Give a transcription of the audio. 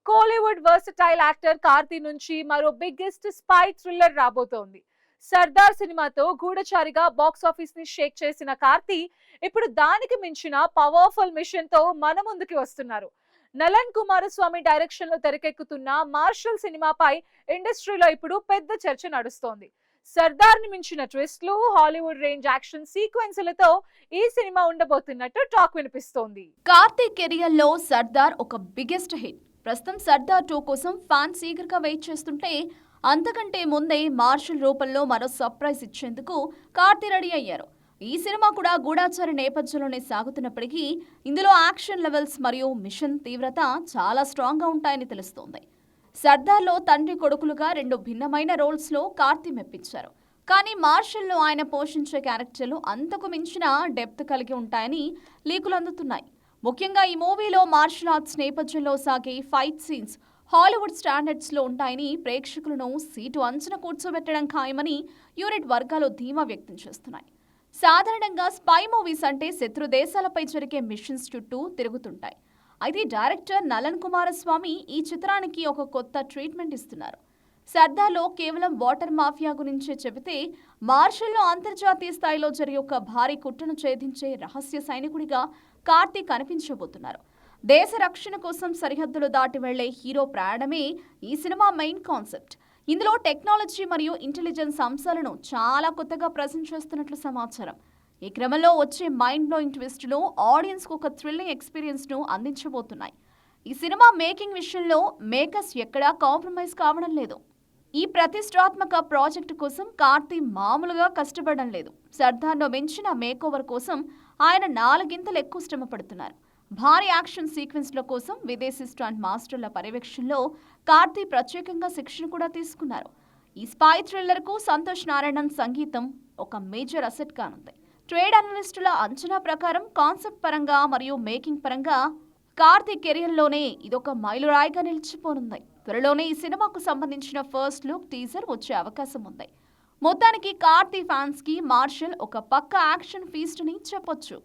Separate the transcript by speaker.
Speaker 1: Kollywood versatile actor Karthi నుంచి మరో biggest spy thriller రాబోతోంది. సర్దార్ సినిమాతో గూఢచారిగా బాక్స్ ఆఫీస్ ని షేక్ చేసిన కార్తీ ఇప్పుడు దానికి మించిన పవర్ఫుల్ మిషన్ తో మన ముందుకి వస్తున్నారు. నలన్ కుమారస్వామి డైరెక్షన్ లో తెరకెక్కుతున్న మార్షల్ సినిమాపై ఇండస్ట్రీలో ఇప్పుడు పెద్ద చర్చ నడుస్తోంది. సర్దార్ ని మించిన ట్విస్ట్లు, హాలీవుడ్ రేంజ్ యాక్షన్ సీక్వెన్స్లతో ఈ సినిమా ఉండబోతున్నట్టు టాక్ వినిపిస్తోంది.
Speaker 2: కార్తీ కెరియర్ లో సర్దార్ ఒక బిగ్గెస్ట్ హిట్. ప్రస్తుతం సర్దార్ 2 కోసం ఫ్యాన్స్ ఈగర్ గా వెయిట్ చేస్తుంటే, అంతకంటే ముందే మార్షల్ రూపంలో మరో సర్ప్రైజ్ ఇచ్చేందుకు కార్తీ రెడీ అయ్యారు. ఈ సినిమా కూడా గూఢాచార నేపథ్యంలోనే సాగుతున్నప్పటికీ ఇందులో యాక్షన్ లెవెల్స్ మరియు మిషన్ తీవ్రత చాలా స్ట్రాంగ్ గా ఉంటాయని తెలుస్తోంది. సర్దార్లో తండ్రి కొడుకులుగా 2 భిన్నమైన రోల్స్ లో కార్తీ మెప్పించారు. కానీ మార్షల్లో ఆయన పోషించే క్యారెక్టర్లు అంతకు మించిన డెప్త్ కలిగి ఉంటాయని లీకులు అందుతున్నాయి. ముఖ్యంగా ఈ మూవీలో మార్షల్ ఆర్ట్స్ నేపథ్యంలో సాగే ఫైట్ సీన్స్ హాలీవుడ్ స్టాండర్డ్స్ లో ఉంటాయని ప్రేక్షకులను సీటు అంచున కూర్చోబెట్టడం ఖాయమని యూనిట్ వర్గాలు ధీమా వ్యక్తం చేస్తున్నాయి. సాధారణంగా స్పై మూవీస్ అంటే శత్రు దేశాలపై జరిగే మిషన్స్ చుట్టూ తిరుగుతుంటాయి. అయితే డైరెక్టర్ నలన్ కుమారస్వామి ఈ చిత్రానికి ఒక కొత్త ట్రీట్మెంట్ ఇస్తున్నారు. సర్దార్లో కేవలం వాటర్ మాఫియా గురించే చెబితే, మార్షల్లో అంతర్జాతీయ స్థాయిలో జరిగే ఒక భారీ కుట్రను ఛేదించే రహస్య సైనికుడిగా కార్తీ కనిపించబోతున్నారు. దేశ రక్షణ కోసం సరిహద్దులు దాటి వెళ్లే హీరో ప్రయాణమే ఈ సినిమా మెయిన్ కాన్సెప్ట్. ఇందులో టెక్నాలజీ మరియు ఇంటెలిజెన్స్ అంశాలను చాలా కొత్తగా ప్రజెంట్ చేస్తున్నట్లు సమాచారం. ఈ క్రమంలో వచ్చే మైండ్ బ్లోయింగ్ ట్విస్టులు ఆడియన్స్ కు ఒక థ్రిల్లింగ్ ఎక్స్పీరియన్స్ ను అందించబోతున్నాయి. ఈ సినిమా మేకింగ్ విషయంలో మేకర్స్ ఎక్కడా కాంప్రమైజ్ కావడం లేదు. ఈ ప్రతిష్టాత్మక ప్రాజెక్టు కోసం కార్తీ మామూలుగా కష్టపడడం లేదు. సర్దార్ను మించిన మేకోవర్ కోసం ఆయన 4 గింతలు ఎక్కువ శ్రమ పడుతున్నారు. భారీ యాక్షన్ సీక్వెన్స్ల కోసం విదేశీ స్టంట్ మాస్టర్ల పర్యవేక్షణలో కార్తీ ప్రత్యేకంగా శిక్షణ కూడా తీసుకున్నారు. ఈ స్పై థ్రిల్లర్ కు సంతోష్ నారాయణన్ సంగీతం ఒక మేజర్ అసెట్ కానుంది. ట్రేడ్ అనలిస్టుల అంచనా ప్రకారం కాన్సెప్ట్ పరంగా మరియు మేకింగ్ పరంగా కార్తీ కెరియర్లోనే ఇదొక మైలురాయిగా నిలిచిపోనుంది. త్వరలోనే ఈ సినిమాకు సంబంధించిన ఫస్ట్ లుక్ టీజర్ వచ్చే అవకాశం ఉంది. మొత్తానికి కార్తీ ఫ్యాన్స్ కి మార్షల్ ఒక పక్కా యాక్షన్ ఫీస్ట్ అని చెప్పొచ్చు.